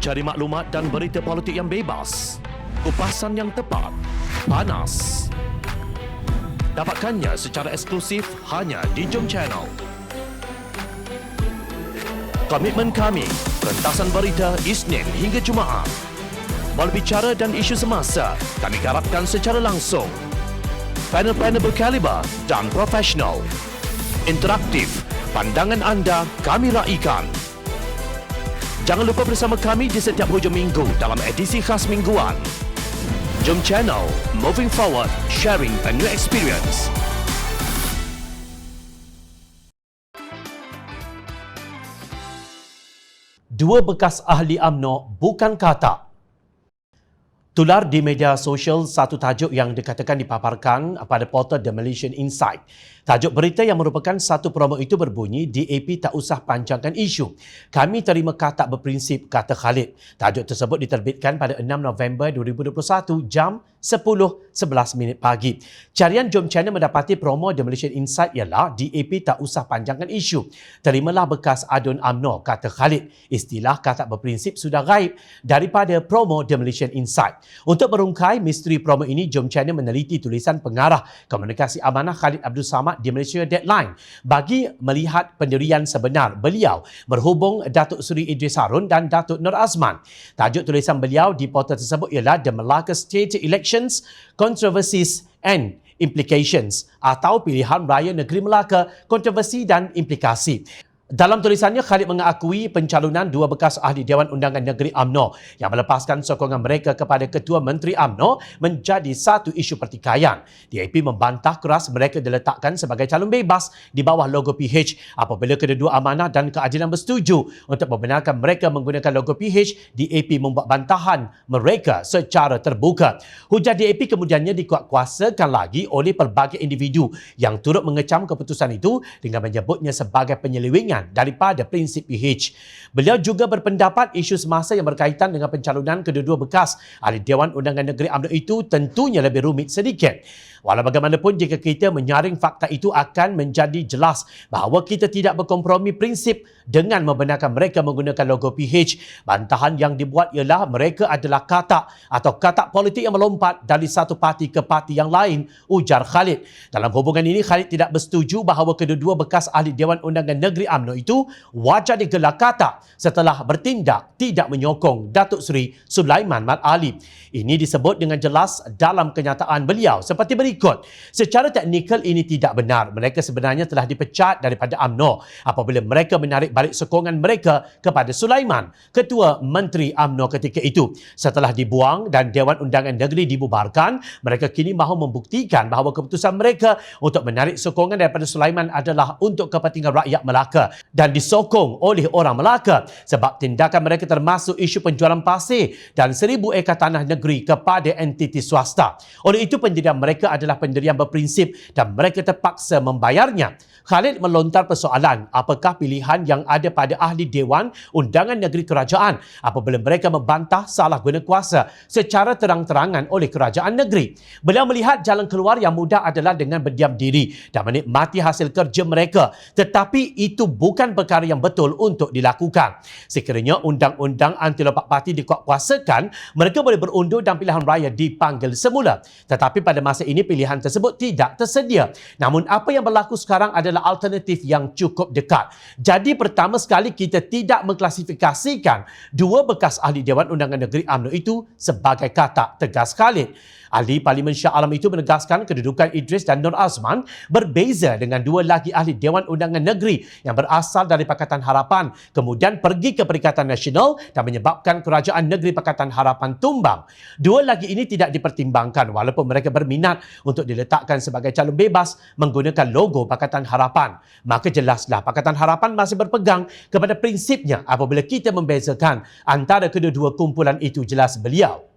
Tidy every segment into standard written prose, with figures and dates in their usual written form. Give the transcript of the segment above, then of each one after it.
Cari maklumat dan berita politik yang bebas, kupasan yang tepat, panas. Dapatkannya secara eksklusif hanya di Jom Channel. Komitmen kami, pentasan berita Isnin hingga Jumaat. Berbicara dan isu semasa, kami garapkan secara langsung. Panel-panel berkaliber dan profesional. Interaktif, pandangan anda kami raikan. Jangan lupa bersama kami di setiap hujung minggu dalam edisi khas mingguan. Jom Channel, moving forward, sharing a new experience. Dua bekas ahli UMNO bukan kata. Tular di media sosial satu tajuk yang dikatakan dipaparkan pada portal The Malaysian Insight. Tajuk berita yang merupakan satu promo itu berbunyi, DAP tak usah panjangkan isu. Kami terima katak berprinsip, kata Khalid. Tajuk tersebut diterbitkan pada 6 November 2021 jam 10.11 pagi. Carian Jom Channel mendapati promo The Malaysian Insight ialah DAP tak usah panjangkan isu. Terimalah bekas adun UMNO, kata Khalid. Istilah katak berprinsip sudah gaib daripada promo The Malaysian Insight. Untuk merungkai misteri promo ini, Jom Channel meneliti tulisan pengarah komunikasi amanah Khalid Abdul Samad di Malaysia Deadline bagi melihat pendirian sebenar beliau berhubung Datuk Seri Idris Harun dan Datuk Nur Azman. Tajuk tulisan beliau di portal tersebut ialah The Melaka State Elections, Controversies and Implications atau Pilihan Raya Negeri Melaka, Kontroversi dan Implikasi. Dalam tulisannya, Khalid mengakui pencalonan dua bekas ahli Dewan Undangan Negeri UMNO yang melepaskan sokongan mereka kepada Ketua Menteri UMNO menjadi satu isu pertikaian. DAP membantah keras mereka diletakkan sebagai calon bebas di bawah logo PH apabila kedua-dua amanah dan keadilan bersetuju untuk membenarkan mereka menggunakan logo PH. DAP membuat bantahan mereka secara terbuka. Hujah DAP kemudiannya dikuatkuasakan lagi oleh pelbagai individu yang turut mengecam keputusan itu dengan menyebutnya sebagai penyelewengan daripada prinsip PH. Beliau juga berpendapat isu semasa yang berkaitan dengan pencalonan kedua-dua bekas ahli Dewan Undangan Negeri UMNO itu tentunya lebih rumit sedikit. Walau bagaimanapun, jika kita menyaring fakta itu akan menjadi jelas bahawa kita tidak berkompromi prinsip dengan membenarkan mereka menggunakan logo PH. Bantahan yang dibuat ialah mereka adalah katak atau katak politik yang melompat dari satu parti ke parti yang lain, ujar Khalid. Dalam hubungan ini, Khalid tidak bersetuju bahawa kedua-dua bekas ahli Dewan Undangan Negeri UMNO itu wajar digelar katak setelah bertindak tidak menyokong Datuk Seri Sulaiman Mat Ali. Ini disebut dengan jelas dalam kenyataan beliau seperti berikut. Secara teknikal ini tidak benar. Mereka sebenarnya telah dipecat daripada UMNO apabila mereka menarik balik sokongan mereka kepada Sulaiman, Ketua Menteri UMNO ketika itu. Setelah dibuang dan Dewan Undangan Negeri dibubarkan, mereka kini mahu membuktikan bahawa keputusan mereka untuk menarik sokongan daripada Sulaiman adalah untuk kepentingan rakyat Melaka dan disokong oleh orang Melaka sebab tindakan mereka termasuk isu penjualan pasir dan 1,000 ekar tanah negeri kepada entiti swasta. Oleh itu, pendirian mereka adalah pendirian berprinsip dan mereka terpaksa membayarnya. Khalid melontar persoalan apakah pilihan yang ada pada ahli Dewan Undangan Negeri Kerajaan apabila mereka membantah salah guna kuasa secara terang-terangan oleh kerajaan negeri. Beliau melihat jalan keluar yang mudah adalah dengan berdiam diri dan menikmati hasil kerja mereka, tetapi itu bukan perkara yang betul untuk dilakukan. Sekiranya undang-undang anti lompat parti dikuatkuasakan, mereka boleh berundur dan pilihan raya dipanggil semula. Tetapi pada masa ini pilihan tersebut tidak tersedia. Namun apa yang berlaku sekarang adalah alternatif yang cukup dekat. Jadi pertama sekali kita tidak mengklasifikasikan dua bekas ahli Dewan Undangan Negeri UMNO itu sebagai katak, tegas Khalid. Ahli Parlimen Shah Alam itu menegaskan kedudukan Idris dan Nur Azman berbeza dengan dua lagi ahli Dewan Undangan Negeri yang berasal dari Pakatan Harapan kemudian pergi ke Perikatan Nasional dan menyebabkan Kerajaan Negeri Pakatan Harapan tumbang. Dua lagi ini tidak dipertimbangkan walaupun mereka berminat untuk diletakkan sebagai calon bebas menggunakan logo Pakatan Harapan. Maka jelaslah Pakatan Harapan masih berpegang kepada prinsipnya apabila kita membezakan antara kedua-dua kumpulan itu, jelas beliau.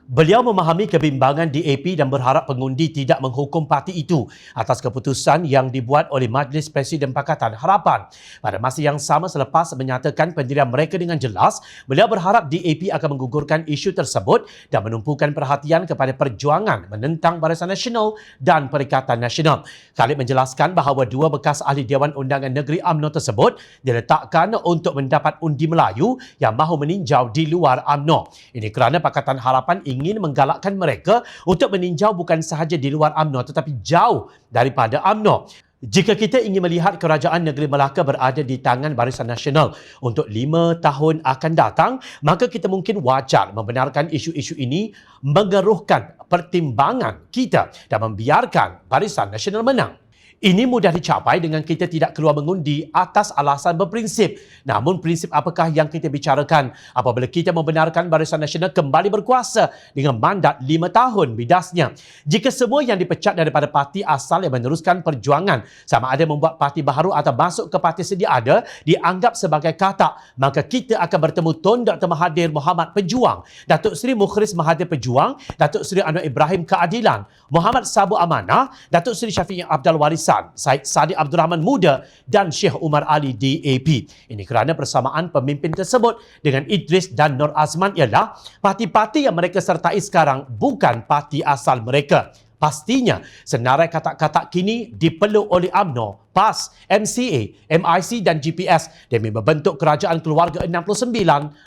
Beliau memahami kebimbangan DAP dan berharap pengundi tidak menghukum parti itu atas keputusan yang dibuat oleh Majlis Presiden Pakatan Harapan. Pada masa yang sama selepas menyatakan pendirian mereka dengan jelas, beliau berharap DAP akan menggugurkan isu tersebut dan menumpukan perhatian kepada perjuangan menentang Barisan Nasional dan Perikatan Nasional. Khalid menjelaskan bahawa dua bekas ahli Dewan Undangan Negeri UMNO tersebut diletakkan untuk mendapat undi Melayu yang mahu meninjau di luar UMNO. Ini kerana Pakatan Harapan ingin menggalakkan mereka untuk meninjau bukan sahaja di luar UMNO tetapi jauh daripada UMNO. Jika kita ingin melihat kerajaan negeri Melaka berada di tangan Barisan Nasional untuk 5 tahun akan datang, maka kita mungkin wajar membenarkan isu-isu ini mengeruhkan pertimbangan kita dan membiarkan Barisan Nasional menang. Ini mudah dicapai dengan kita tidak keluar mengundi atas alasan berprinsip. Namun prinsip apakah yang kita bicarakan apabila kita membenarkan Barisan Nasional kembali berkuasa dengan mandat 5 tahun bidasnya? Jika semua yang dipecat daripada parti asal yang meneruskan perjuangan sama ada membuat parti baru atau masuk ke parti sedia ada dianggap sebagai katak, maka kita akan bertemu Tun Dr. Mahathir Mohamad Pejuang, Datuk Seri Mukhris Mahathir Pejuang, Datuk Seri Anwar Ibrahim Keadilan, Muhammad Sabu Amanah, Datuk Seri Syafiq Abdul Warisan, Syed Sadiq Abdul Rahman Muda dan Syekh Umar Ali DAP. Ini kerana persamaan pemimpin tersebut dengan Idris dan Nur Azman ialah parti-parti yang mereka sertai sekarang bukan parti asal mereka. Pastinya, senarai kata-kata kini dipeluk oleh UMNO, PAS, MCA, MIC dan GPS demi membentuk kerajaan keluarga 69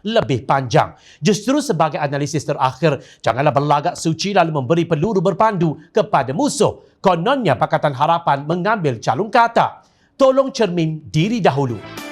lebih panjang. Justru sebagai analisis terakhir, janganlah berlagak suci lalu memberi peluru berpandu kepada musuh. Kononnya Pakatan Harapan mengambil calon kata. Tolong cermin diri dahulu.